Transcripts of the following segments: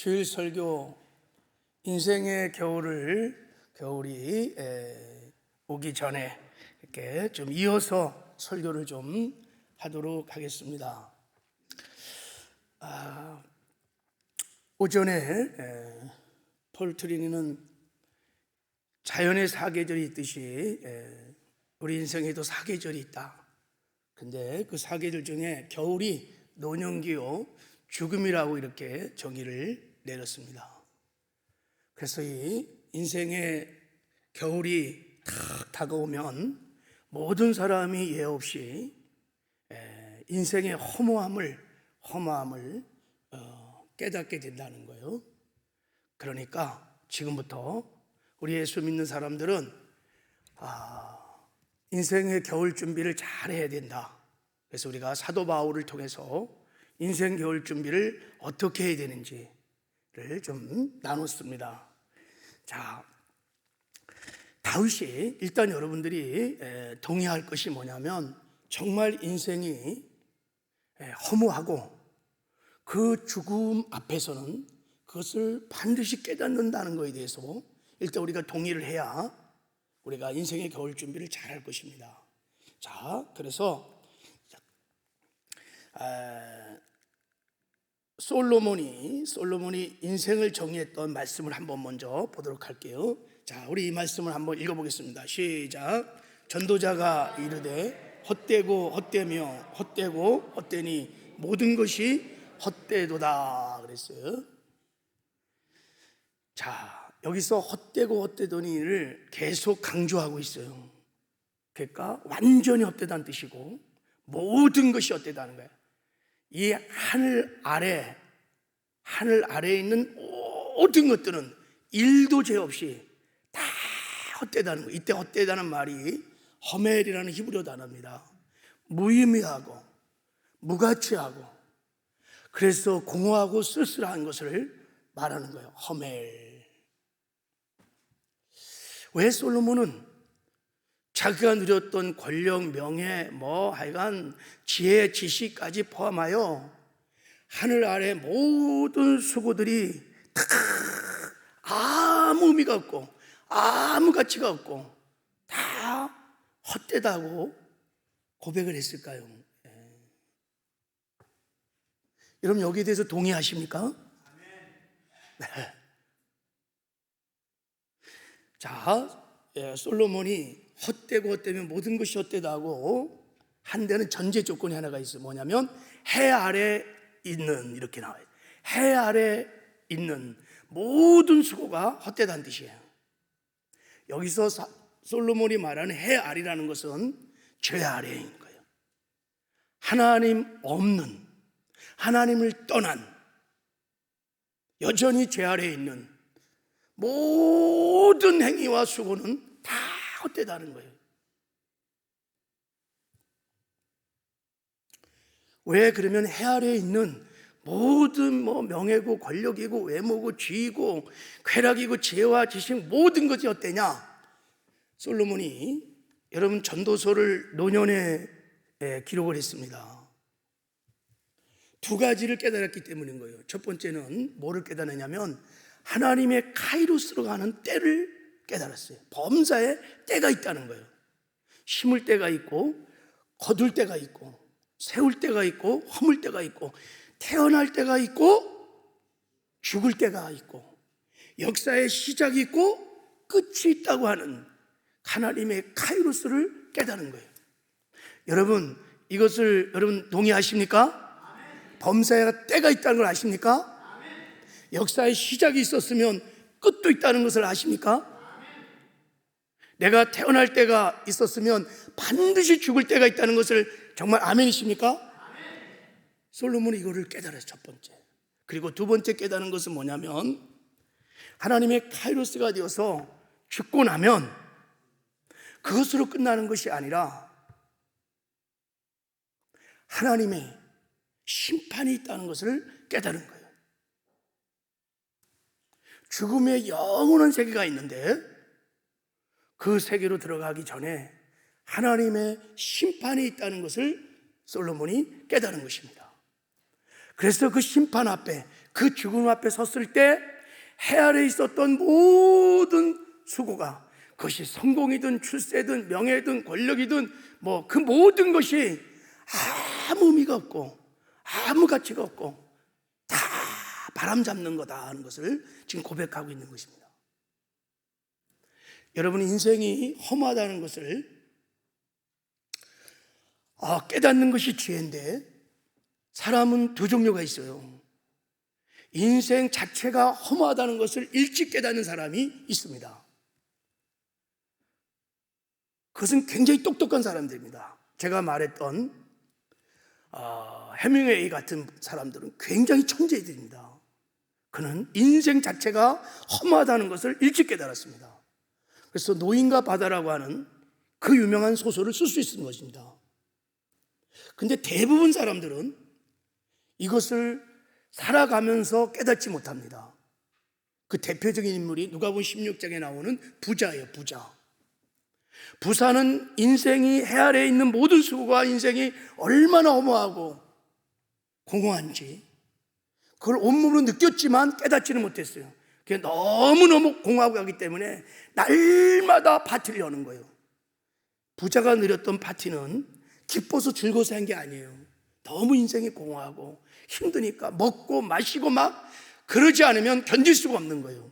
주일 설교 인생의 겨울이 오기 전에 이렇게 좀 이어서 설교를 좀 하도록 하겠습니다. 오전에 폴 트리니는 자연의 사계절이 있듯이 우리 인생에도 사계절이 있다. 근데 그 사계절 중에 겨울이 노년기요 죽음이라고 이렇게 정의를 내렸습니다. 그래서 이 인생의 겨울이 탁 다가오면 모든 사람이 예 없이 인생의 허무함을 깨닫게 된다는 거예요. 그러니까 지금부터 우리 예수 믿는 사람들은 인생의 겨울 준비를 잘 해야 된다. 그래서 우리가 사도 바울을 통해서 인생 겨울 준비를 어떻게 해야 되는지를 좀 나눴습니다. 자, 다윗이 일단 여러분들이 동의할 것이 뭐냐면 정말 인생이 허무하고 그 죽음 앞에서는 그것을 반드시 깨닫는다는 것에 대해서 일단 우리가 동의를 해야 우리가 인생의 겨울 준비를 잘 할 것입니다. 자, 그래서 솔로몬이 인생을 정의했던 말씀을 한번 먼저 보도록 할게요. 자, 우리 이 말씀을 한번 읽어보겠습니다. 시작. 전도자가 이르되 헛되고 헛되며 헛되고 헛되니 모든 것이 헛되도다 그랬어요. 자, 여기서 헛되고 헛되더니를 계속 강조하고 있어요. 그러니까 완전히 헛되다는 뜻이고 모든 것이 헛되다는 거예요. 이 하늘 아래에 있는 모든 것들은 일도 죄 없이 다 헛되다는 거예요. 이때 헛되다는 말이 허멜이라는 히브리어 단어입니다. 무의미하고 무가치하고 그래서 공허하고 쓸쓸한 것을 말하는 거예요. 허멜. 왜 솔로몬은 자기가 누렸던 권력, 명예, 하여간 지혜, 지식까지 포함하여 하늘 아래 모든 수고들이 다 아무 의미가 없고 아무 가치가 없고 다 헛되다고 고백을 했을까요? 여러분 여기에 대해서 동의하십니까? 네. 자, 솔로몬이 헛되고 헛되면 모든 것이 헛되다고 한 데는 전제 조건이 하나가 있어요. 뭐냐면 해 아래 있는 이렇게 나와요. 해 아래 있는 모든 수고가 헛되다는 뜻이에요. 여기서 솔로몬이 말하는 해 아래라는 것은 죄 아래에 있는 거예요. 하나님 없는, 하나님을 떠난 여전히 죄 아래에 있는 모든 행위와 수고는 다 헛되다는 거예요. 왜 그러면 해 아래에 있는 모든 명예고 권력이고 외모고 지위고 쾌락이고 지혜와 지식 모든 것이 헛되냐? 솔로몬이 여러분 전도서를 노년에 기록을 했습니다. 두 가지를 깨달았기 때문인 거예요. 첫 번째는 뭐를 깨달았냐면 하나님의 카이로스로 가는 때를 깨달았어요. 범사에 때가 있다는 거예요. 심을 때가 있고 거둘 때가 있고 세울 때가 있고 허물 때가 있고 태어날 때가 있고 죽을 때가 있고 역사의 시작이 있고 끝이 있다고 하는 하나님의 카이로스를 깨달은 거예요. 여러분 이것을 여러분 동의하십니까? 범사에 때가 있다는 걸 아십니까? 역사의 시작이 있었으면 끝도 있다는 것을 아십니까? 내가 태어날 때가 있었으면 반드시 죽을 때가 있다는 것을 정말 아멘이십니까? 솔로몬이 이거를 깨달았어요. 첫 번째. 그리고 두 번째 깨달은 것은 뭐냐면 하나님의 카이로스가 되어서 죽고 나면 그것으로 끝나는 것이 아니라 하나님의 심판이 있다는 것을 깨달은 거예요. 죽음의 영원한 세계가 있는데 그 세계로 들어가기 전에 하나님의 심판이 있다는 것을 솔로몬이 깨달은 것입니다. 그래서 그 심판 앞에 그 죽음 앞에 섰을 때 해 아래 있었던 모든 수고가, 그것이 성공이든 출세든 명예든 권력이든 뭐 그 모든 것이 아무 의미가 없고 아무 가치가 없고 다 바람 잡는 거다 하는 것을 지금 고백하고 있는 것입니다. 여러분, 인생이 허무하다는 것을 깨닫는 것이 지혜인데, 사람은 두 종류가 있어요. 인생 자체가 허무하다는 것을 일찍 깨닫는 사람이 있습니다. 그것은 굉장히 똑똑한 사람들입니다. 제가 말했던 해밍웨이 같은 사람들은 굉장히 천재들입니다. 그는 인생 자체가 허무하다는 것을 일찍 깨달았습니다. 그래서 노인과 바다라고 하는 그 유명한 소설을 쓸 수 있는 것입니다. 근데 대부분 사람들은 이것을 살아가면서 깨닫지 못합니다. 그 대표적인 인물이 누가복음 16장에 나오는 부자예요. 부자는 인생이 해 아래에 있는 모든 수고가 인생이 얼마나 허무하고 공허한지 그걸 온몸으로 느꼈지만 깨닫지는 못했어요. 그게 너무너무 공허하고 하기 때문에 날마다 파티를 여는 거예요. 부자가 누렸던 파티는 기뻐서 즐거워서 한 게 아니에요. 너무 인생이 공허하고 힘드니까 먹고 마시고 막 그러지 않으면 견딜 수가 없는 거예요.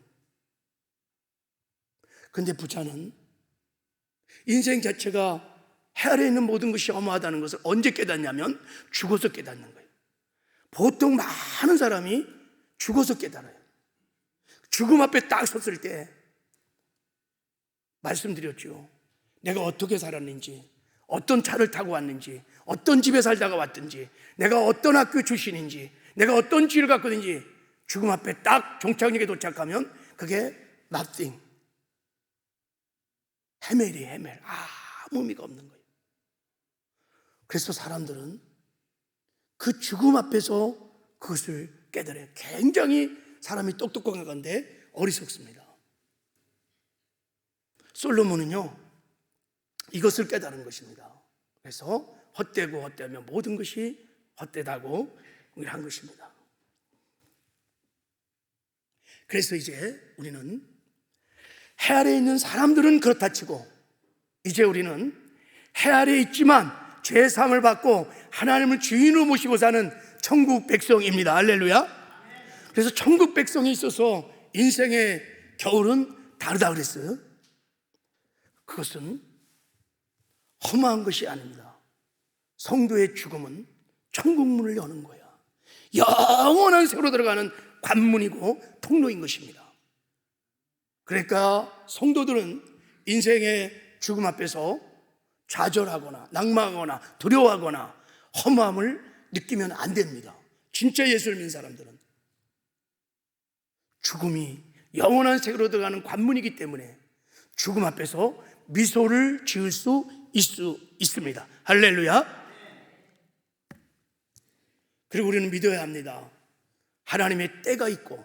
그런데 부자는 인생 자체가 해 아래에 있는 모든 것이 허무하다는 것을 언제 깨닫냐면 죽어서 깨닫는 거예요. 보통 많은 사람이 죽어서 깨달아요. 죽음 앞에 딱 섰을 때 말씀드렸죠. 내가 어떻게 살았는지, 어떤 차를 타고 왔는지, 어떤 집에 살다가 왔든지, 내가 어떤 학교 출신인지, 내가 어떤 지를 갖고 있는지 죽음 앞에 딱 종착역에 도착하면 그게 nothing, 헤멜, 아무 의미가 없는 거예요. 그래서 사람들은 그 죽음 앞에서 그것을 깨달아요. 굉장히 사람이 똑똑한 건데 어리석습니다. 솔로몬은요 이것을 깨달은 것입니다. 그래서 헛되면 모든 것이 헛되다고 한 것입니다. 그래서 이제 우리는 해 아래에 있는 사람들은 그렇다 치고 이제 우리는 해 아래에 있지만 죄의 사함을 받고 하나님을 주인으로 모시고 사는 천국 백성입니다. 할렐루야. 그래서 천국 백성이 있어서 인생의 겨울은 다르다 그랬어요. 그것은 허무한 것이 아닙니다. 성도의 죽음은 천국문을 여는 거야. 영원한 세로 들어가는 관문이고 통로인 것입니다. 그러니까 성도들은 인생의 죽음 앞에서 좌절하거나 낙망하거나 두려워하거나 허무함을 느끼면 안 됩니다. 진짜 예수를 믿는 사람들은 죽음이 영원한 세계로 들어가는 관문이기 때문에 죽음 앞에서 미소를 지을 수 있습니다. 할렐루야. 그리고 우리는 믿어야 합니다. 하나님의 때가 있고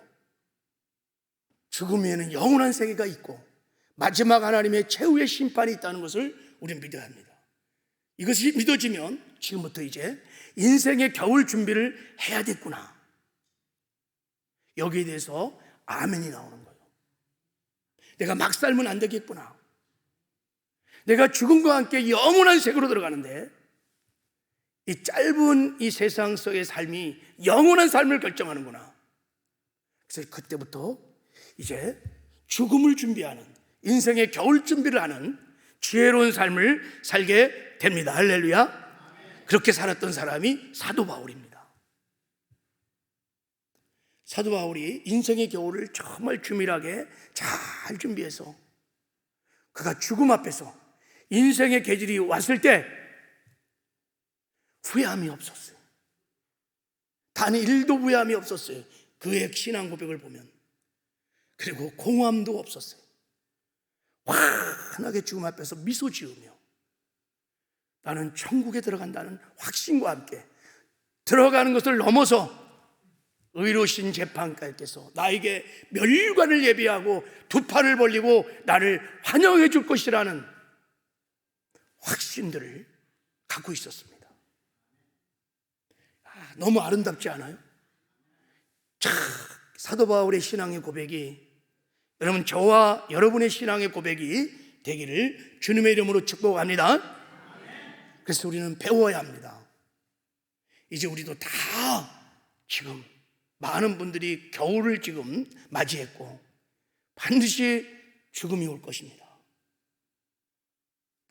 죽음에는 영원한 세계가 있고 마지막 하나님의 최후의 심판이 있다는 것을 우리는 믿어야 합니다. 이것이 믿어지면 지금부터 이제 인생의 겨울 준비를 해야겠구나, 여기에 대해서 아멘이 나오는 거예요. 내가 막 살면 안 되겠구나. 내가 죽음과 함께 영원한 세계로 들어가는데 이 짧은 이 세상 속의 삶이 영원한 삶을 결정하는구나. 그래서 그때부터 이제 죽음을 준비하는, 인생의 겨울 준비를 하는 지혜로운 삶을 살게 됩니다. 할렐루야. 그렇게 살았던 사람이 사도 바울입니다. 사도 바울이 인생의 겨울을 정말 규밀하게 잘 준비해서 그가 죽음 앞에서 인생의 계절이 왔을 때 후회함이 없었어요. 단 1도 후회함이 없었어요. 그의 신앙 고백을 보면. 그리고 공허함도 없었어요. 환하게 죽음 앞에서 미소 지으며 나는 천국에 들어간다는 확신과 함께 들어가는 것을 넘어서 의로우신 재판관께서 나에게 멸관을 예비하고 두 팔을 벌리고 나를 환영해 줄 것이라는 확신들을 갖고 있었습니다. 너무 아름답지 않아요? 참 사도 바울의 신앙의 고백이 여러분 저와 여러분의 신앙의 고백이 되기를 주님의 이름으로 축복합니다. 그래서 우리는 배워야 합니다. 이제 우리도 다 지금 많은 분들이 겨울을 지금 맞이했고 반드시 죽음이 올 것입니다.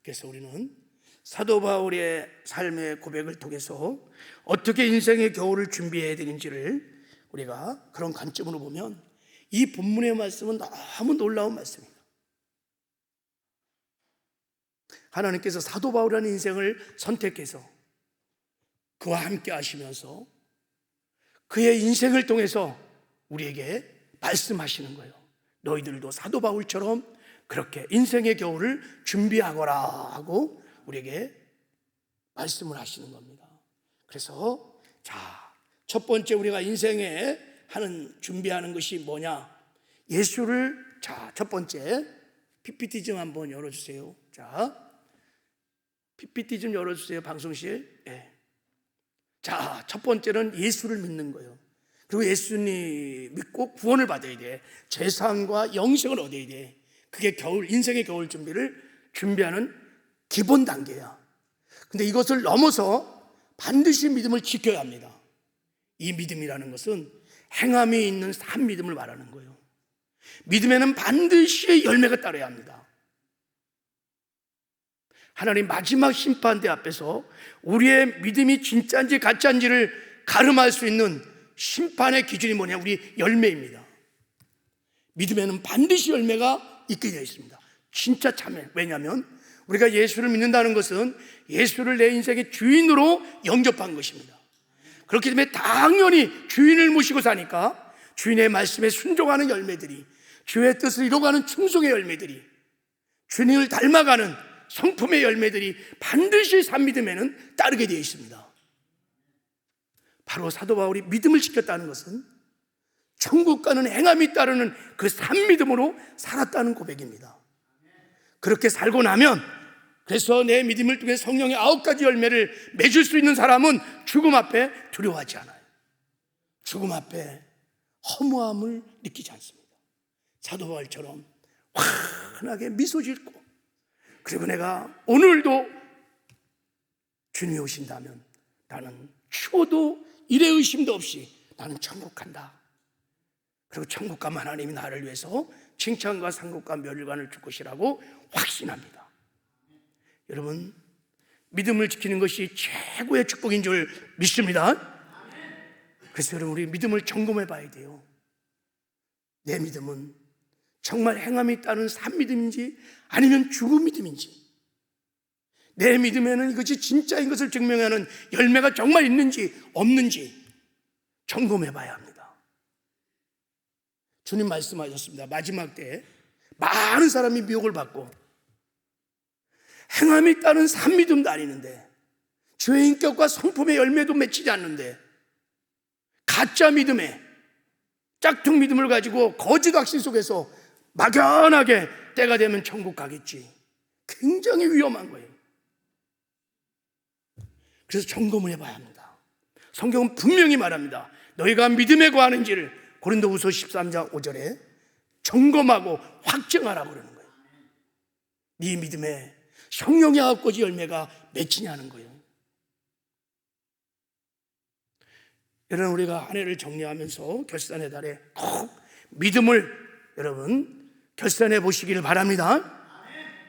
그래서 우리는 사도 바울의 삶의 고백을 통해서 어떻게 인생의 겨울을 준비해야 되는지를 우리가 그런 관점으로 보면 이 본문의 말씀은 너무 놀라운 말씀입니다. 하나님께서 사도 바울이라는 인생을 선택해서 그와 함께 하시면서 그의 인생을 통해서 우리에게 말씀하시는 거예요. 너희들도 사도 바울처럼 그렇게 인생의 겨울을 준비하거라 하고 우리에게 말씀을 하시는 겁니다. 그래서 첫 번째 우리가 인생에 준비하는 것이 뭐냐? 예수를 첫 번째 PPT 좀 한번 열어주세요. PPT 좀 열어주세요. 방송실. 네. 첫 번째는 예수를 믿는 거예요. 그리고 예수님 믿고 구원을 받아야 돼. 재산과 영생을 얻어야 돼. 그게 인생의 겨울 준비를 준비하는 기본 단계야. 근데 이것을 넘어서 반드시 믿음을 지켜야 합니다. 이 믿음이라는 것은 행함이 있는 산 믿음을 말하는 거예요. 믿음에는 반드시 열매가 따라야 합니다. 하나님 마지막 심판대 앞에서 우리의 믿음이 진짜인지 가짜인지를 가름할 수 있는 심판의 기준이 뭐냐? 우리 열매입니다. 믿음에는 반드시 열매가 있게 되어 있습니다. 진짜 참회. 왜냐하면 우리가 예수를 믿는다는 것은 예수를 내 인생의 주인으로 영접한 것입니다. 그렇기 때문에 당연히 주인을 모시고 사니까 주인의 말씀에 순종하는 열매들이, 주의 뜻을 이루어가는 충성의 열매들이, 주님을 닮아가는 성품의 열매들이 반드시 산 믿음에는 따르게 되어 있습니다. 바로 사도 바울이 믿음을 지켰다는 것은 천국 가는 행함이 따르는 그 산 믿음으로 살았다는 고백입니다. 그렇게 살고 나면, 그래서 내 믿음을 통해 성령의 9가지 열매를 맺을 수 있는 사람은 죽음 앞에 두려워하지 않아요. 죽음 앞에 허무함을 느끼지 않습니다. 사도 바울처럼 환하게 미소 짓고, 그리고 내가 오늘도 주님이 오신다면 나는 추워도 일의 의심도 없이 나는 천국 간다. 그리고 천국 가면 하나님이 나를 위해서 칭찬과 상급과 멸관을 줄 것이라고 확신합니다. 여러분, 믿음을 지키는 것이 최고의 축복인 줄 믿습니다. 그래서 여러분, 우리 믿음을 점검해 봐야 돼요. 내 믿음은 정말 행함이 따른 산 믿음인지 아니면 죽은 믿음인지, 내 믿음에는 이것이 진짜인 것을 증명하는 열매가 정말 있는지 없는지 점검해 봐야 합니다. 주님 말씀하셨습니다. 마지막 때에 많은 사람이 미혹을 받고 행함이 따른 산 믿음도 아니는데, 주의 인격과 성품의 열매도 맺히지 않는데, 가짜 믿음에 짝퉁 믿음을 가지고 거짓 확신 속에서 막연하게 때가 되면 천국 가겠지. 굉장히 위험한 거예요. 그래서 점검을 해봐야 합니다. 성경은 분명히 말합니다. 너희가 믿음에 거하는지를 고린도후서 13장 5절에 점검하고 확증하라고 그러는 거예요. 네 믿음에 성령의 9가지 열매가 맺히냐는 거예요. 여러분, 우리가 한 해를 정리하면서 결산의 달에 꼭 믿음을 여러분 결산해 보시기를 바랍니다.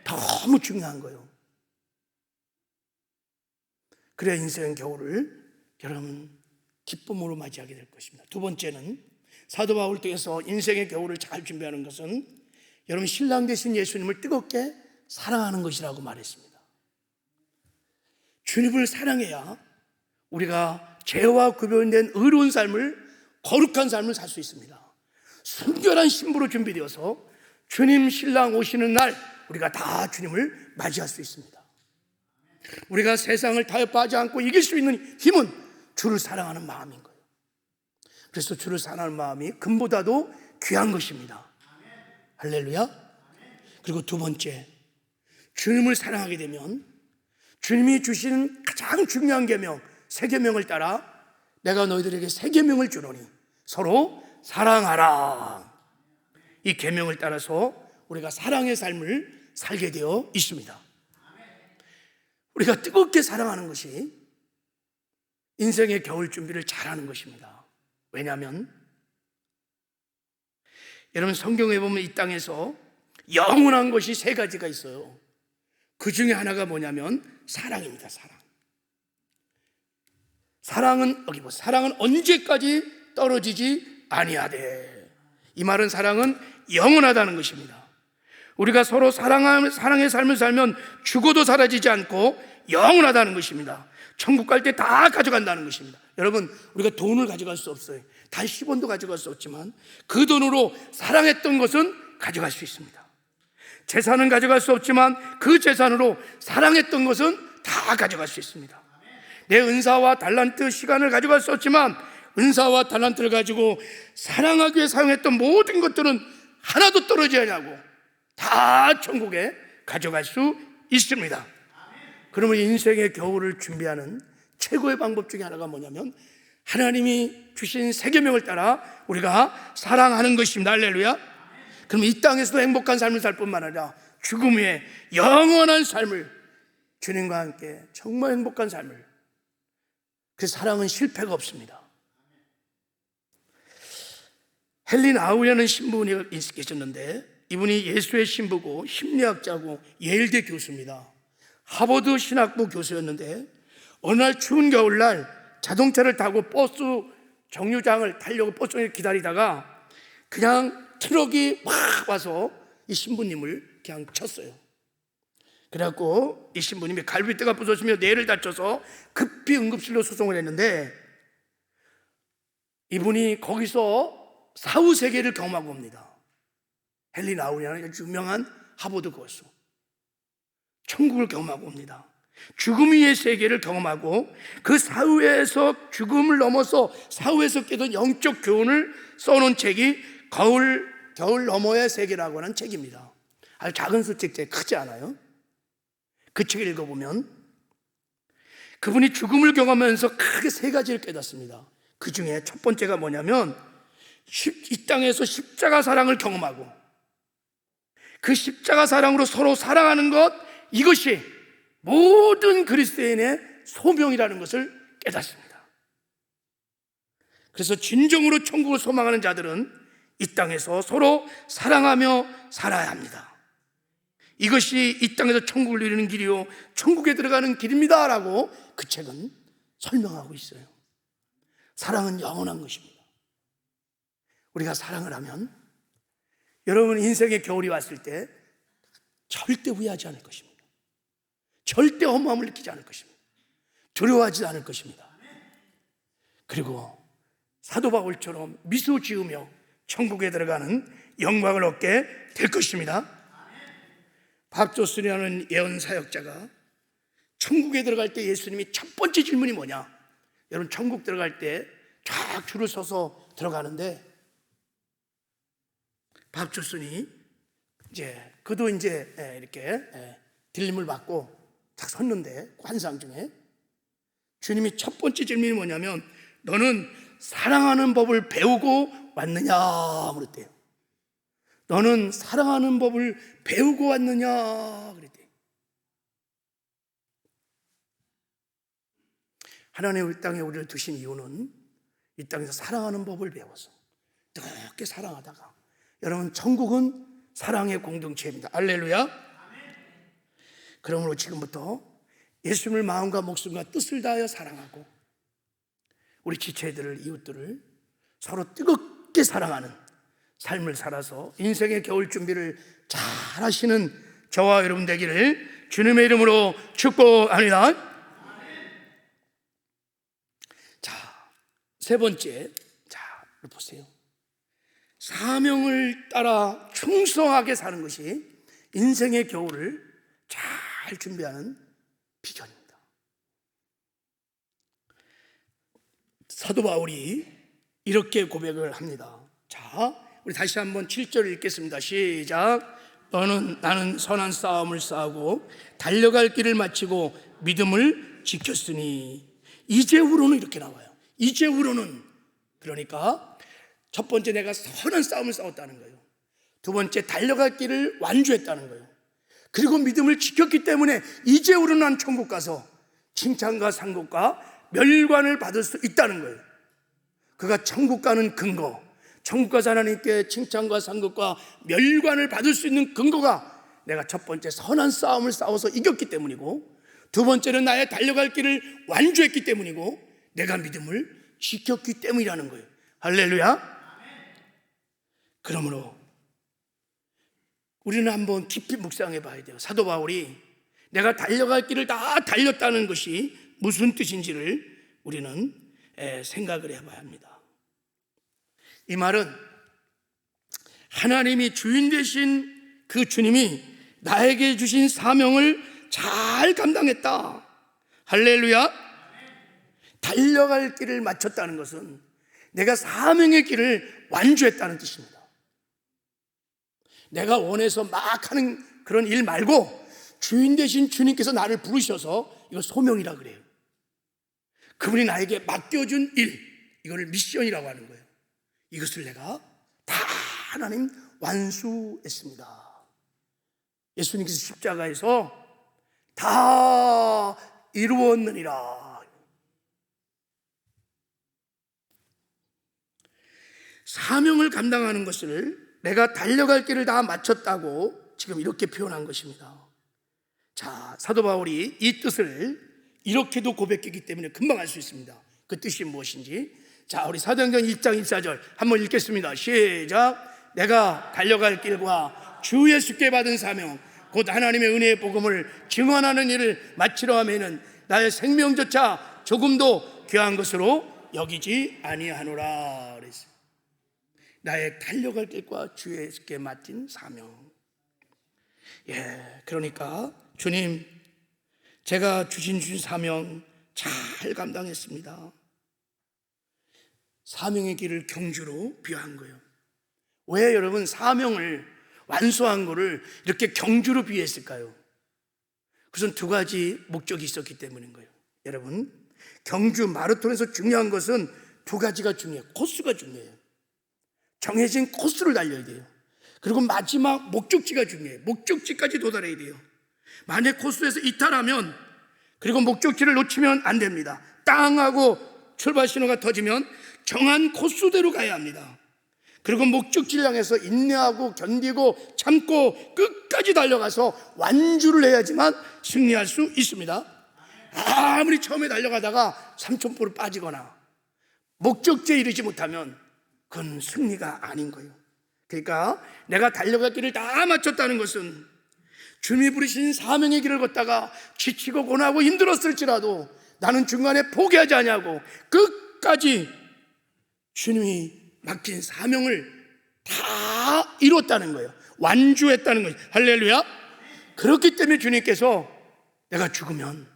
너무 중요한 거예요. 그래야 인생 겨울을 여러분 기쁨으로 맞이하게 될 것입니다. 두 번째는 사도 바울 통해서 인생의 겨울을 잘 준비하는 것은 여러분 신랑 되신 예수님을 뜨겁게 사랑하는 것이라고 말했습니다. 주님을 사랑해야 우리가 죄와 구별된 의로운 삶을, 거룩한 삶을 살 수 있습니다. 순결한 신부로 준비되어서 주님 신랑 오시는 날 우리가 다 주님을 맞이할 수 있습니다. 우리가 세상을 타협하지 않고 이길 수 있는 힘은 주를 사랑하는 마음인 거예요. 그래서 주를 사랑하는 마음이 금보다도 귀한 것입니다. 할렐루야. 그리고 두 번째, 주님을 사랑하게 되면 주님이 주시는 가장 중요한 계명, 세 계명을 따라 내가 너희들에게 세 계명을 주노니 서로 사랑하라. 이 계명을 따라서 우리가 사랑의 삶을 살게 되어 있습니다. 우리가 뜨겁게 사랑하는 것이 인생의 겨울 준비를 잘하는 것입니다. 왜냐하면 여러분, 성경에 보면 이 땅에서 영원한 것이 세 가지가 있어요. 그 중에 하나가 뭐냐면 사랑입니다. 사랑은 여기 보세요. 사랑은 언제까지 떨어지지 아니하되. 이 말은 사랑은 영원하다는 것입니다. 우리가 서로 사랑의 삶을 살면 죽어도 사라지지 않고 영원하다는 것입니다. 천국 갈 때 다 가져간다는 것입니다. 여러분, 우리가 돈을 가져갈 수 없어요. 단 10원도 가져갈 수 없지만 그 돈으로 사랑했던 것은 가져갈 수 있습니다. 재산은 가져갈 수 없지만 그 재산으로 사랑했던 것은 다 가져갈 수 있습니다. 내 은사와 달란트, 시간을 가져갈 수 없지만 은사와 달란트를 가지고 사랑하기 위해 사용했던 모든 것들은 하나도 떨어지지 않냐고 다 천국에 가져갈 수 있습니다. 그러면 인생의 겨울을 준비하는 최고의 방법 중에 하나가 뭐냐면 하나님이 주신 세 계명을 따라 우리가 사랑하는 것입니다. 할렐루야. 그럼 이 땅에서도 행복한 삶을 살 뿐만 아니라 죽음 후에 영원한 삶을, 주님과 함께 정말 행복한 삶을. 그래서 사랑은 실패가 없습니다. 헬린 아우라는 신부분이 계셨는데 이분이 예수의 신부고 심리학자고 예일대 교수입니다. 하버드 신학부 교수였는데 어느 날 추운 겨울날 자동차를 타고 버스 정류장을 타려고 버스를 기다리다가 그냥 트럭이 막 와서 이 신부님을 그냥 쳤어요. 그래갖고 이 신부님이 갈비뼈가 부서지며 뇌를 다쳐서 급히 응급실로 수송을 했는데 이분이 거기서 사후 세계를 경험하고 옵니다. 헬린 아우리아는 유명한 하버드 교수. 천국을 경험하고 옵니다. 죽음 위의 세계를 경험하고 그 사후에서 죽음을 넘어서 사후에서 깨닫는 영적 교훈을 써놓은 책이 겨울 너머의 세계라고 하는 책입니다. 아주 작은 수책제, 크지 않아요? 그 책을 읽어보면 그분이 죽음을 경험하면서 크게 세 가지를 깨닫습니다. 그 중에 첫 번째가 뭐냐면 이 땅에서 십자가 사랑을 경험하고 그 십자가 사랑으로 서로 사랑하는 것, 이것이 모든 그리스도인의 소명이라는 것을 깨닫습니다. 그래서 진정으로 천국을 소망하는 자들은 이 땅에서 서로 사랑하며 살아야 합니다. 이것이 이 땅에서 천국을 누리는 길이요 천국에 들어가는 길입니다 라고 그 책은 설명하고 있어요. 사랑은 영원한 것입니다. 우리가 사랑을 하면 여러분 인생의 겨울이 왔을 때 절대 후회하지 않을 것입니다. 절대 허무함을 느끼지 않을 것입니다. 두려워하지 않을 것입니다. 그리고 사도 바울처럼 미소 지으며 천국에 들어가는 영광을 얻게 될 것입니다. 박조순이라는 예언 사역자가 천국에 들어갈 때 예수님이 첫 번째 질문이 뭐냐? 여러분 천국 들어갈 때 쫙 줄을 서서 들어가는데 박조순이 그도 이렇게 들림을 받고 딱 섰는데 환상 중에 주님이 첫 번째 질문이 뭐냐면 너는 사랑하는 법을 배우고 왔느냐 그랬대요. 너는 사랑하는 법을 배우고 왔느냐 그랬대요. 하나님 이 땅에 우리를 두신 이유는 이 땅에서 사랑하는 법을 배워서 뜨겁게 사랑하다가 여러분 천국은 사랑의 공동체입니다. 할렐루야. 그러므로 지금부터 예수님을 마음과 목숨과 뜻을 다하여 사랑하고 우리 지체들을 이웃들을 서로 뜨겁게 사랑하는 삶을 살아서 인생의 겨울 준비를 잘 하시는 저와 여러분 되기를 주님의 이름으로 축복합니다. 자, 세 번째, 보세요. 사명을 따라 충성하게 사는 것이 인생의 겨울을 잘 준비하는 비결입니다. 사도 바울이 이렇게 고백을 합니다. 자, 우리 다시 한번 7절을 읽겠습니다. 시작. 나는 선한 싸움을 싸우고 달려갈 길을 마치고 믿음을 지켰으니. 이제후로는 이렇게 나와요. 이제후로는, 그러니까 첫 번째, 내가 선한 싸움을 싸웠다는 거예요. 두 번째, 달려갈 길을 완주했다는 거예요. 그리고 믿음을 지켰기 때문에 이제 우리는 천국 가서 칭찬과 상급과 멸관을 받을 수 있다는 거예요. 그가 천국 가는 근거, 천국 가서 하나님께 칭찬과 상급과 멸관을 받을 수 있는 근거가 내가 첫 번째 선한 싸움을 싸워서 이겼기 때문이고, 두 번째는 나의 달려갈 길을 완주했기 때문이고, 내가 믿음을 지켰기 때문이라는 거예요. 할렐루야. 그러므로 우리는 한번 깊이 묵상해 봐야 돼요. 사도 바울이 내가 달려갈 길을 다 달렸다는 것이 무슨 뜻인지를 우리는 생각을 해봐야 합니다. 이 말은 하나님이 주인 되신 그 주님이 나에게 주신 사명을 잘 감당했다. 할렐루야. 달려갈 길을 마쳤다는 것은 내가 사명의 길을 완주했다는 뜻입니다. 내가 원해서 막 하는 그런 일 말고 주인 되신 주님께서 나를 부르셔서, 이거 소명이라 그래요. 그분이 나에게 맡겨준 일, 이거를 미션이라고 하는 거예요. 이것을 내가 다 하나님 완수했습니다. 예수님께서 십자가에서 다 이루었느니라. 사명을 감당하는 것을 내가 달려갈 길을 다 마쳤다고 지금 이렇게 표현한 것입니다. 자, 사도 바울이 이 뜻을 이렇게도 고백했기 때문에 금방 알 수 있습니다. 그 뜻이 무엇인지. 자, 우리 사도행전 1장 1,4절 한번 읽겠습니다. 시작. 내가 달려갈 길과 주 예수께 받은 사명, 곧 하나님의 은혜의 복음을 증언하는 일을 마치려 하면은 나의 생명조차 조금도 귀한 것으로 여기지 아니하노라 그랬어요. 나의 달려갈 길과 주 예수께 맡긴 사명. 그러니까 주님, 제가 주신 사명 잘 감당했습니다. 사명의 길을 경주로 비유한 거예요. 왜 여러분 사명을 완수한 거를 이렇게 경주로 비유했을까요? 그것은 두 가지 목적이 있었기 때문인 거예요. 여러분, 경주 마라톤에서 중요한 것은 두 가지가 중요해요. 코스가 중요해요. 정해진 코스를 달려야 돼요. 그리고 마지막 목적지가 중요해요. 목적지까지 도달해야 돼요. 만약 코스에서 이탈하면, 그리고 목적지를 놓치면 안 됩니다. 땅하고 출발 신호가 터지면 정한 코스대로 가야 합니다. 그리고 목적지를 향해서 인내하고 견디고 참고 끝까지 달려가서 완주를 해야지만 승리할 수 있습니다. 아무리 처음에 달려가다가 삼천포를 빠지거나 목적지에 이르지 못하면 그건 승리가 아닌 거예요. 그러니까 내가 달려갈 길을 다 마쳤다는 것은 주님이 부르신 사명의 길을 걷다가 지치고 고나고 힘들었을지라도 나는 중간에 포기하지 않냐고 끝까지 주님이 맡긴 사명을 다 이뤘다는 거예요. 완주했다는 거예요. 할렐루야. 그렇기 때문에 주님께서 내가 죽으면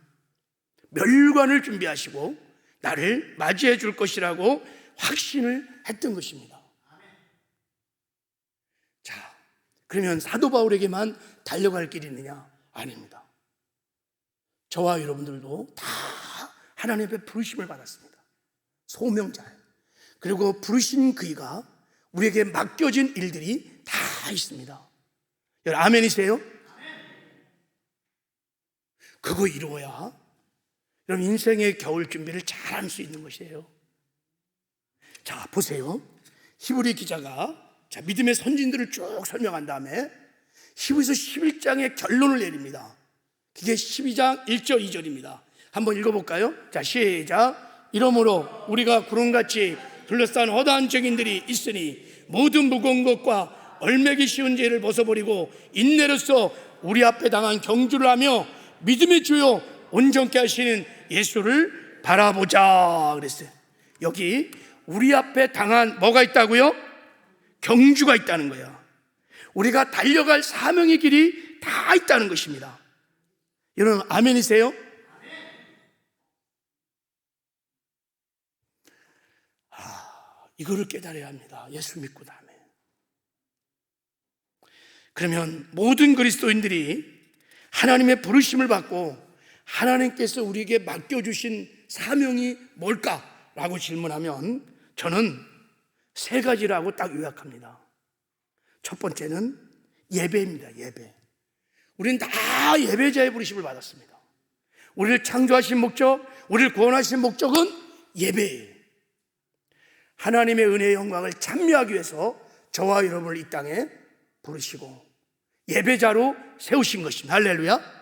멸관을 준비하시고 나를 맞이해 줄 것이라고 확신을 했던 것입니다. 자, 그러면 사도 바울에게만 달려갈 길이 있느냐? 아닙니다. 저와 여러분들도 다 하나님의 부르심을 받았습니다. 소명자예요. 그리고 부르신 그이가 우리에게 맡겨진 일들이 다 있습니다. 여러분 아멘이세요? 그거 이루어야 여러분 인생의 겨울 준비를 잘 할 수 있는 것이에요. 자, 보세요. 히브리 기자가 믿음의 선진들을 쭉 설명한 다음에 히브리서 11장의 결론을 내립니다. 그게 12장 1절 2절입니다. 한번 읽어볼까요? 자, 시작. 이러므로 우리가 구름같이 둘러싼 허다한 증인들이 있으니 모든 무거운 것과 얼매기 쉬운 죄를 벗어버리고 인내로써 우리 앞에 당한 경주를 하며 믿음의 주요 온전케 하시는 예수를 바라보자 그랬어요. 여기 우리 앞에 당한 뭐가 있다고요? 경주가 있다는 거예요. 우리가 달려갈 사명의 길이 다 있다는 것입니다. 여러분 아멘이세요? 이거를 깨달아야 합니다. 예수 믿고 다음에. 그러면 모든 그리스도인들이 하나님의 부르심을 받고 하나님께서 우리에게 맡겨주신 사명이 뭘까라고 질문하면 저는 세 가지라고 딱 요약합니다. 첫 번째는 예배입니다. 예배. 우리는 다 예배자의 부르심을 받았습니다. 우리를 창조하신 목적, 우리를 구원하신 목적은 예배예요. 하나님의 은혜의 영광을 찬미하기 위해서 저와 여러분을 이 땅에 부르시고 예배자로 세우신 것입니다. 할렐루야.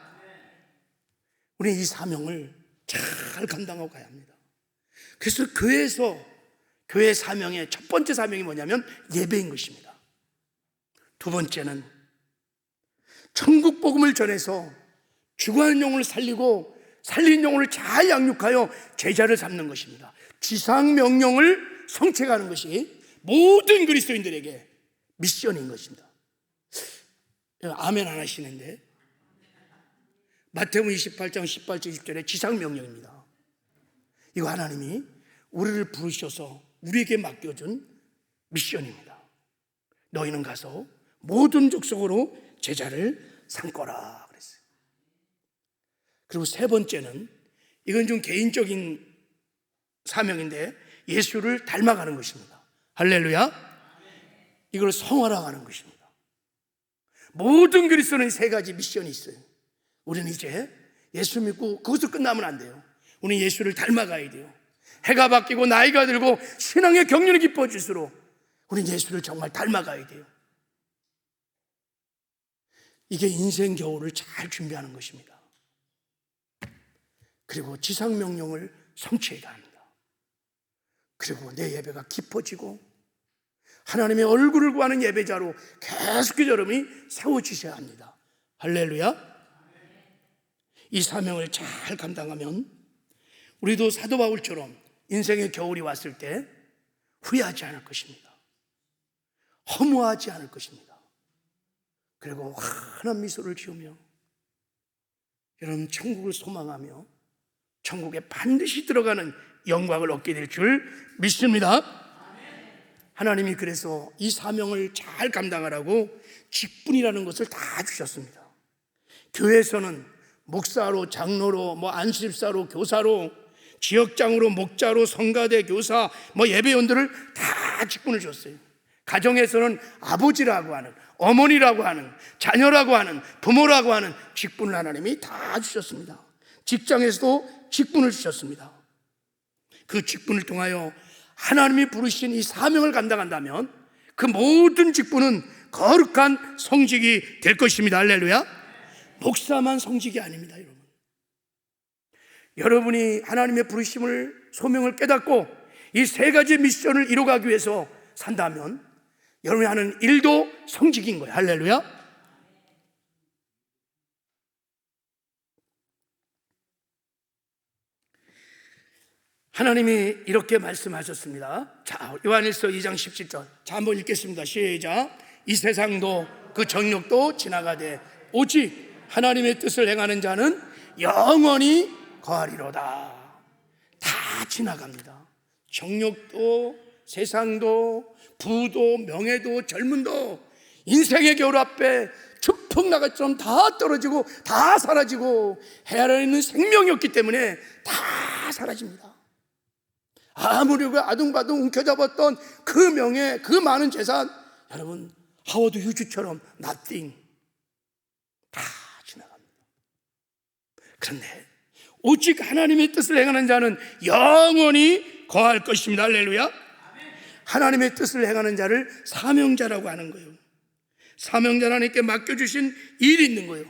우리는 이 사명을 잘 감당하고 가야 합니다. 그래서 교회 사명의 첫 번째 사명이 뭐냐면 예배인 것입니다. 두 번째는 천국 복음을 전해서 죽어가는 영혼을 살리고 살린 영혼을 잘 양육하여 제자를 삼는 것입니다. 지상 명령을 성취하는 것이 모든 그리스도인들에게 미션인 것입니다. 아멘 안 하시는데, 마태복음 28장 18절 20절에 지상 명령입니다. 이거 하나님이 우리를 부르셔서 우리에게 맡겨준 미션입니다. 너희는 가서 모든 족속으로 제자를 삼거라 그랬어요. 그리고 세 번째는, 이건 좀 개인적인 사명인데, 예수를 닮아가는 것입니다. 할렐루야. 이걸 성화라가는 것입니다. 모든 그리스도는 세 가지 미션이 있어요. 우리는 이제 예수 믿고 그것도 끝나면 안 돼요. 우리는 예수를 닮아가야 돼요. 해가 바뀌고 나이가 들고 신앙의 경륜이 깊어질수록 우리는 예수를 정말 닮아가야 돼요. 이게 인생 겨울을 잘 준비하는 것입니다. 그리고 지상명령을 성취해야 합니다. 그리고 내 예배가 깊어지고 하나님의 얼굴을 구하는 예배자로 계속해서 여러분이 세워지셔야 합니다. 할렐루야. 이 사명을 잘 감당하면 우리도 사도 바울처럼 인생의 겨울이 왔을 때 후회하지 않을 것입니다. 허무하지 않을 것입니다. 그리고 환한 미소를 지으며 여러분 천국을 소망하며 천국에 반드시 들어가는 영광을 얻게 될 줄 믿습니다. 하나님이 그래서 이 사명을 잘 감당하라고 직분이라는 것을 다 주셨습니다. 교회에서는 목사로, 장로로, 안수집사로, 교사로, 지역장으로, 목자로, 성가대, 교사, 예배원들을 다 직분을 줬어요. 가정에서는 아버지라고 하는, 어머니라고 하는, 자녀라고 하는, 부모라고 하는 직분을 하나님이 다 주셨습니다. 직장에서도 직분을 주셨습니다. 그 직분을 통하여 하나님이 부르신 이 사명을 감당한다면 그 모든 직분은 거룩한 성직이 될 것입니다. 할렐루야. 목사만 성직이 아닙니다. 여러분이 하나님의 부르심을, 소명을 깨닫고 이 세 가지 미션을 이루어가기 위해서 산다면 여러분이 하는 일도 성직인 거예요. 할렐루야. 하나님이 이렇게 말씀하셨습니다. 자, 요한일서 2장 17절. 자, 한번 읽겠습니다. 시작. 이 세상도 그 정욕도 지나가되 오직 하나님의 뜻을 행하는 자는 영원히 거하리로다. 다 지나갑니다. 정욕도, 세상도, 부도, 명예도, 젊음도 인생의 겨울 앞에 추풍 나갈처럼 다 떨어지고 다 사라지고 해 아래에 있는 생명이 없기 때문에 다 사라집니다. 아무리 아둥바둥 움켜잡았던 그 명예, 그 많은 재산, 여러분 하워드 휴즈처럼 nothing, 다 지나갑니다. 그런데 오직 하나님의 뜻을 행하는 자는 영원히 거할 것입니다. 할렐루야. 하나님의 뜻을 행하는 자를 사명자라고 하는 거예요. 사명자 하나님께 맡겨주신 일이 있는 거예요.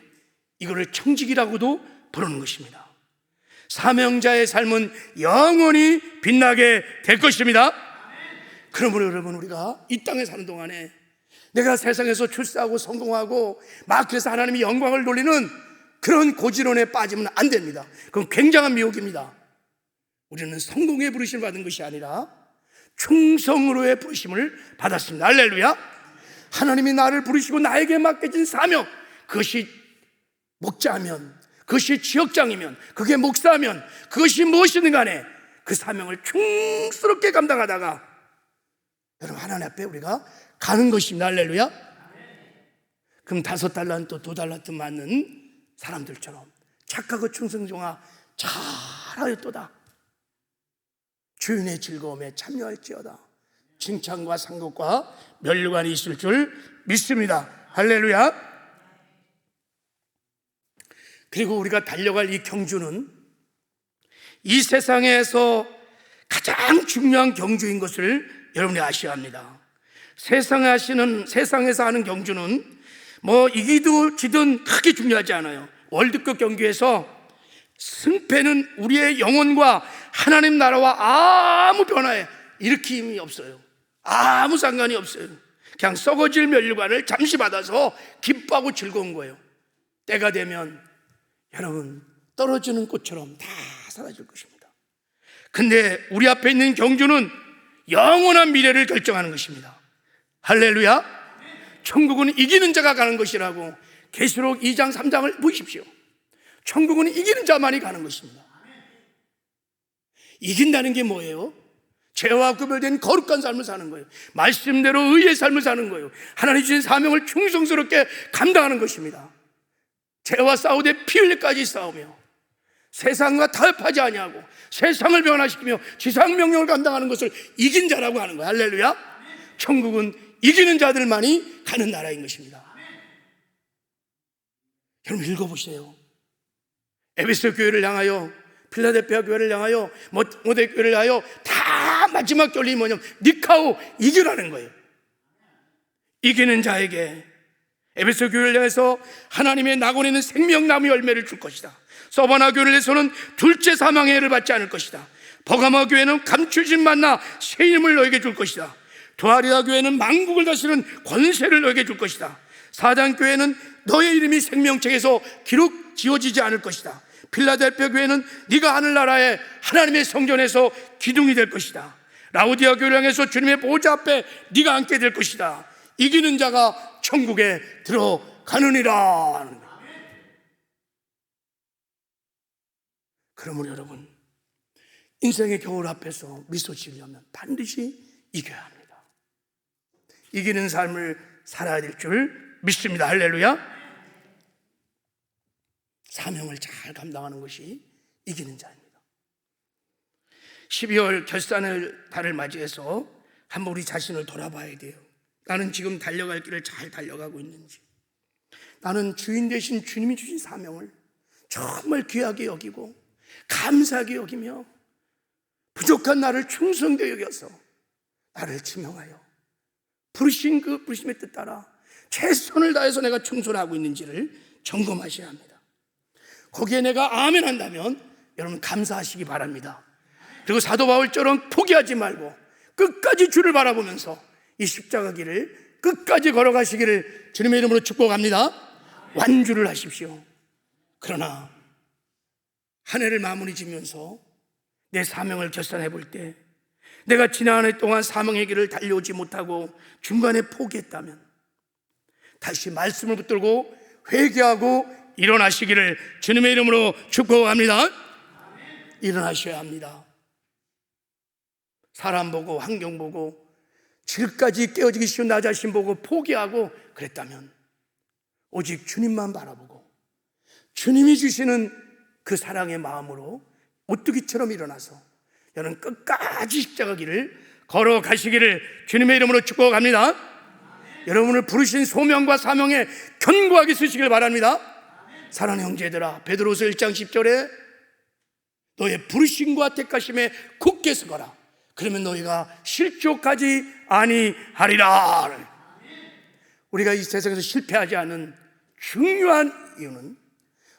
이거를 청직이라고도 부르는 것입니다. 사명자의 삶은 영원히 빛나게 될 것입니다. 그러므로 여러분, 우리가 이 땅에 사는 동안에 내가 세상에서 출세하고 성공하고 막 그래서 하나님의 영광을 돌리는 그런 고지론에 빠지면 안 됩니다. 그건 굉장한 미혹입니다. 우리는 성공의 부르심을 받은 것이 아니라 충성으로의 부르심을 받았습니다. 할렐루야. 하나님이 나를 부르시고 나에게 맡겨진 사명, 그것이 목자면, 그것이 지역장이면, 그게 목사면, 그것이 무엇이든 간에 그 사명을 충스럽게 감당하다가 여러분 하나님 앞에 우리가 가는 것입니다. 할렐루야. 그럼 5달란트, 2달란트 맞는 사람들처럼 착하고 충성종아 잘하였도다. 주인의 즐거움에 참여할지어다. 칭찬과 상급과 면류관이 있을 줄 믿습니다. 할렐루야. 그리고 우리가 달려갈 이 경주는 이 세상에서 가장 중요한 경주인 것을 여러분이 아셔야 합니다. 세상에서 하는 경주는 뭐 이기든 지든 크게 중요하지 않아요. 월드컵 경기에서 승패는 우리의 영혼과 하나님 나라와 아무 변화에 일으킴이 없어요. 아무 상관이 없어요. 그냥 썩어질 면류관을 잠시 받아서 기뻐하고 즐거운 거예요. 때가 되면 여러분 떨어지는 꽃처럼 다 사라질 것입니다. 근데 우리 앞에 있는 경주는 영원한 미래를 결정하는 것입니다. 할렐루야. 천국은 이기는 자가 가는 것이라고 계시록 2장 3장을 보십시오. 천국은 이기는 자만이 가는 것입니다. 이긴다는 게 뭐예요? 죄와 구별된 거룩한 삶을 사는 거예요. 말씀대로 의의 삶을 사는 거예요. 하나님 주신 사명을 충성스럽게 감당하는 것입니다. 죄와 싸우되 피 흘리까지 싸우며 세상과 타협하지 아니하고 세상을 변화시키며 지상 명령을 감당하는 것을 이긴 자라고 하는 거예요. 할렐루야. 천국은 이기는 자들만이 가는 나라인 것입니다. 여러분 읽어보세요. 에베소 교회를 향하여, 필라델피아 교회를 향하여, 모데 교회를 향하여 다 마지막 결론이 뭐냐면 니카오, 이기라는 거예요. 이기는 자에게 에베소 교회를 향해서 하나님의 낙원에는 생명나무 열매를 줄 것이다. 서바나 교회를 해서는 둘째 사망의 해를 받지 않을 것이다. 버가마 교회는 감추진 만나 새 이름을 너에게 줄 것이다. 두아리아 교회는 만국을 다스리는 권세를 너에게 줄 것이다. 사단 교회는 너의 이름이 생명책에서 기록 지워지지 않을 것이다. 필라델피아 교회는 네가 하늘나라의 하나님의 성전에서 기둥이 될 것이다. 라오디아 교회를 향해서 주님의 보좌 앞에 네가 앉게 될 것이다. 이기는 자가 천국에 들어가느니라. 그러므로 여러분, 인생의 겨울 앞에서 미소 지으려면 반드시 이겨야 합니다. 이기는 삶을 살아야 될 줄 믿습니다. 할렐루야. 사명을 잘 감당하는 것이 이기는 자입니다. 12월 결산을 달을 맞이해서 한번 우리 자신을 돌아봐야 돼요. 나는 지금 달려갈 길을 잘 달려가고 있는지, 나는 주인 되신 주님이 주신 사명을 정말 귀하게 여기고 감사하게 여기며 부족한 나를 충성되게 여겨서 나를 지명하여 부르신 그 부르심의 뜻 따라 최선을 다해서 내가 충성하고 있는지를 점검하셔야 합니다. 거기에 내가 아멘 한다면 여러분 감사하시기 바랍니다. 그리고 사도 바울처럼 포기하지 말고 끝까지 주를 바라보면서 이 십자가 길을 끝까지 걸어가시기를 주님의 이름으로 축복합니다. 완주를 하십시오. 그러나 한 해를 마무리 지면서 내 사명을 결산해 볼 때 내가 지난 한 해 동안 사명의 길을 달려오지 못하고 중간에 포기했다면 다시 말씀을 붙들고 회개하고 일어나시기를 주님의 이름으로 축복합니다. 일어나셔야 합니다. 사람 보고 환경 보고 질까지 깨어지기 쉬운 나 자신 보고 포기하고 그랬다면 오직 주님만 바라보고 주님이 주시는 그 사랑의 마음으로 오뚜기처럼 일어나서 여러분 끝까지 십자가 길을 걸어가시기를 주님의 이름으로 축복합니다. 여러분을 부르신 소명과 사명에 견고하게 서시길 바랍니다. 사랑하는 형제들아, 베드로서 1장 10절에 너의 부르심과 택하심에 굳게 서거라. 그러면 너희가 실족하지 아니하리라. 우리가 이 세상에서 실패하지 않은 중요한 이유는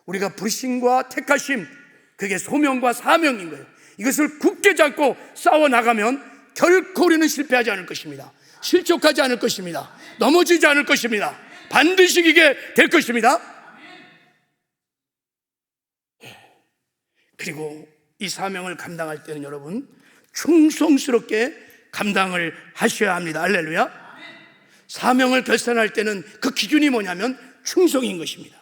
우리가 부르심과 택하심, 그게 소명과 사명인 거예요. 이것을 굳게 잡고 싸워나가면 결코 우리는 실패하지 않을 것입니다. 실족하지 않을 것입니다. 넘어지지 않을 것입니다. 반드시 이기게 될 것입니다. 그리고 이 사명을 감당할 때는 여러분 충성스럽게 감당을 하셔야 합니다. 할렐루야. 사명을 결산할 때는 그 기준이 뭐냐면 충성인 것입니다.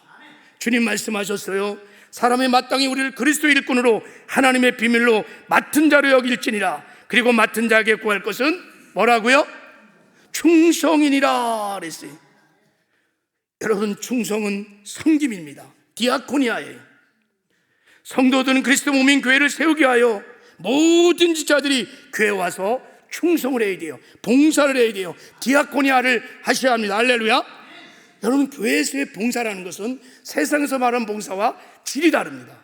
주님 말씀하셨어요. 사람이 마땅히 우리를 그리스도의 일꾼으로 하나님의 비밀로 맡은 자로 여길지니라. 그리고 맡은 자에게 구할 것은 뭐라고요? 충성이니라 그랬어요. 여러분, 충성은 섬김입니다. 디아코니아예요. 성도들은 그리스도 몸인 교회를 세우기 위하여 모든 지자들이 교회에 와서 충성을 해야 돼요. 봉사를 해야 돼요. 디아코니아를 하셔야 합니다. 할렐루야. 여러분, 교회에서의 봉사라는 것은 세상에서 말하는 봉사와 질이 다릅니다.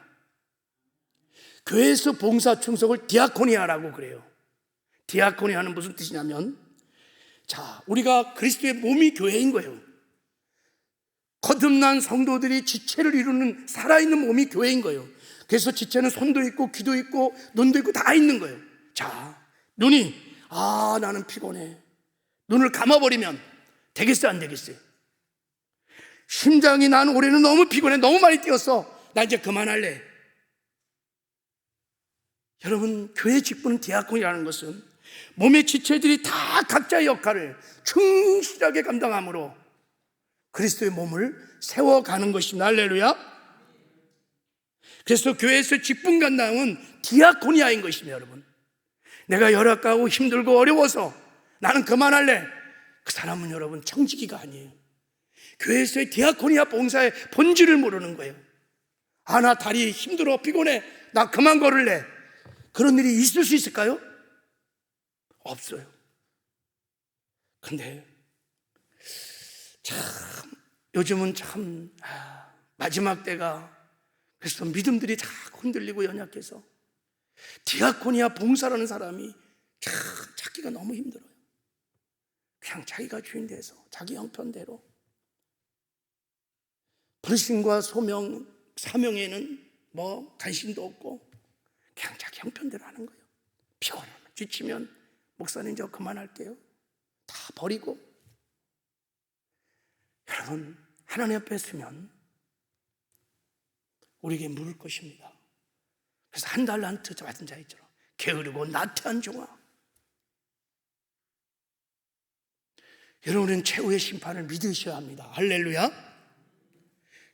교회에서 봉사 충성을 디아코니아라고 그래요. 디아코니아는 무슨 뜻이냐면, 자, 우리가 그리스도의 몸이 교회인 거예요. 거듭난 성도들이 지체를 이루는 살아있는 몸이 교회인 거예요. 그래서 지체는 손도 있고 귀도 있고 눈도 있고 다 있는 거예요. 자, 눈이 나는 피곤해. 눈을 감아버리면 되겠어요, 안 되겠어요? 심장이 난 올해는 너무 피곤해. 너무 많이 뛰었어. 나 이제 그만할래. 여러분, 교회 직분은 디아콘이라는 것은 몸의 지체들이 다 각자의 역할을 충실하게 감당함으로 그리스도의 몸을 세워가는 것입니다. 할렐루야. 그래서 교회에서 직분 감당은 디아코니아인 것입니다. 여러분, 내가 열악하고 힘들고 어려워서 나는 그만할래, 그 사람은 여러분 청지기가 아니에요. 교회에서의 디아코니아 봉사의 본질을 모르는 거예요. 나 다리 힘들어 피곤해, 나 그만 걸을래. 그런 일이 있을 수 있을까요? 없어요. 근데 참 요즘은 참 마지막 때가, 그래서 믿음들이 다 흔들리고 연약해서 디아코니아 봉사라는 사람이 참 찾기가 너무 힘들어요. 그냥 자기가 주인 돼서 자기 형편대로 불신과 소명, 사명에는 뭐 관심도 없고 그냥 자기 형편대로 하는 거예요. 피곤하면, 지치면 목사님 저 그만할게요. 다 버리고. 여러분, 하나님 앞에 서면 우리에게 물을 것입니다. 그래서 한 달란트 받은 자이처럼 게으르고 나태한 종아, 여러분은 최후의 심판을 믿으셔야 합니다. 할렐루야.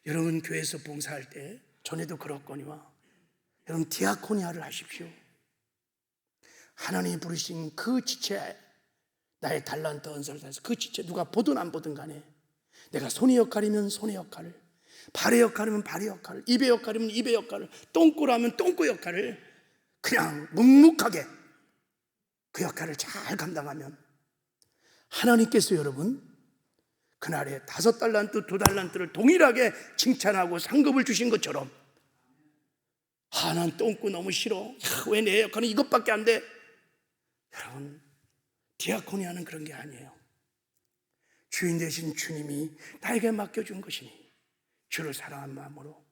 여러분, 교회에서 봉사할 때 전에도 그렇거니와 여러분 디아코니아를 하십시오. 하나님이 부르신 그 지체, 나의 달란트 언사를 다해서 그 지체, 누가 보든 안 보든 간에 내가 손의 역할이면 손의 역할을, 발의 역할이면 발의 역할을, 입의 역할이면 입의 역할을, 똥꼬라면 똥꼬 역할을 그냥 묵묵하게 그 역할을 잘 감당하면 하나님께서 여러분 그날에 5달란트, 2달란트를 동일하게 칭찬하고 상급을 주신 것처럼, 난 똥꼬 너무 싫어, 왜 내 역할은 이것밖에 안 돼. 여러분, 디아코니아는 그런 게 아니에요. 주인 되신 주님이 나에게 맡겨준 것이니 주를 사랑한 마음으로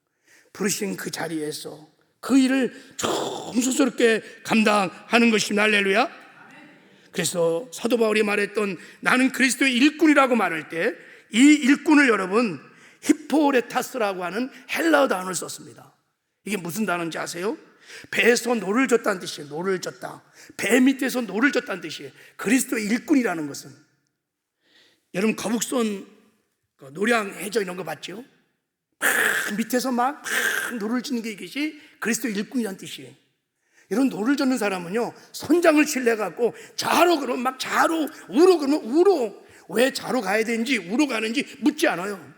부르신 그 자리에서 그 일을 정성스럽게 감당하는 것입니다. 할렐루야. 그래서 사도 바울이 말했던 나는 그리스도의 일꾼이라고 말할 때 이 일꾼을 여러분 히포레타스라고 하는 헬라어 단어를 썼습니다. 이게 무슨 단어인지 아세요? 배에서 노를 줬다는 뜻이에요. 노를 줬다. 배 밑에서 노를 줬다는 뜻이에요. 그리스도의 일꾼이라는 것은, 여러분 거북선 노량 해저 이런 거 봤죠? 밑에서 막 노를 젓는 게 이것이 그리스도의 일꾼이라는 뜻이에요. 이런 노를 젓는 사람은요, 선장을 신뢰갖고 좌로 그러면 막 좌로, 우로 그러면 우로, 왜 좌로 가야 되는지 우로 가는지 묻지 않아요.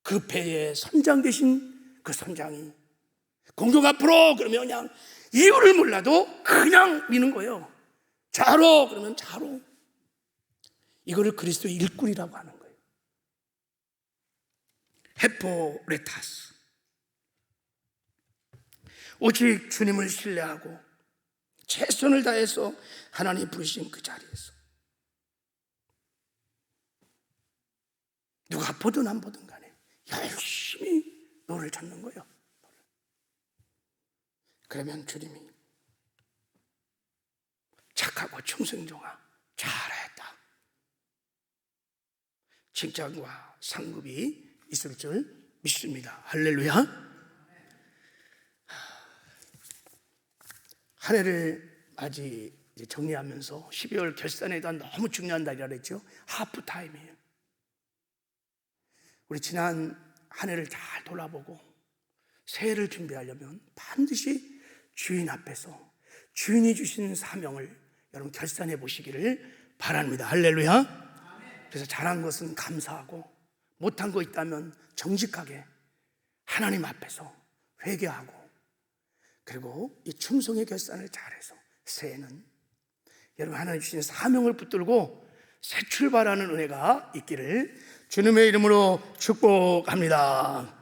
그 배의 선장 되신 그 선장이 공격 앞으로 그러면 그냥 이유를 몰라도 그냥 미는 거예요. 좌로 그러면 좌로. 이거를 그리스도의 일꾼이라고 하는 거예요. 헤포레타스. 오직 주님을 신뢰하고 최선을 다해서 하나님 부르신 그 자리에서 누가 보든 안 보든 간에 열심히 노를 젓는 거예요. 그러면 주님이 착하고 충성종아 잘했다, 칭찬과 상급이 있을 줄 믿습니다. 할렐루야. 한 해를 맞이 정리하면서 12월 결산에 대한 너무 중요한 달이라 그랬죠. 하프타임이에요. 우리 지난 한 해를 잘 돌아보고 새해를 준비하려면 반드시 주인 앞에서 주인이 주신 사명을 여러분 결산해 보시기를 바랍니다. 할렐루야. 그래서 잘한 것은 감사하고 못한 거 있다면 정직하게 하나님 앞에서 회개하고, 그리고 이 충성의 결산을 잘해서 새해는 여러분 하나님 주신 사명을 붙들고 새 출발하는 은혜가 있기를 주님의 이름으로 축복합니다.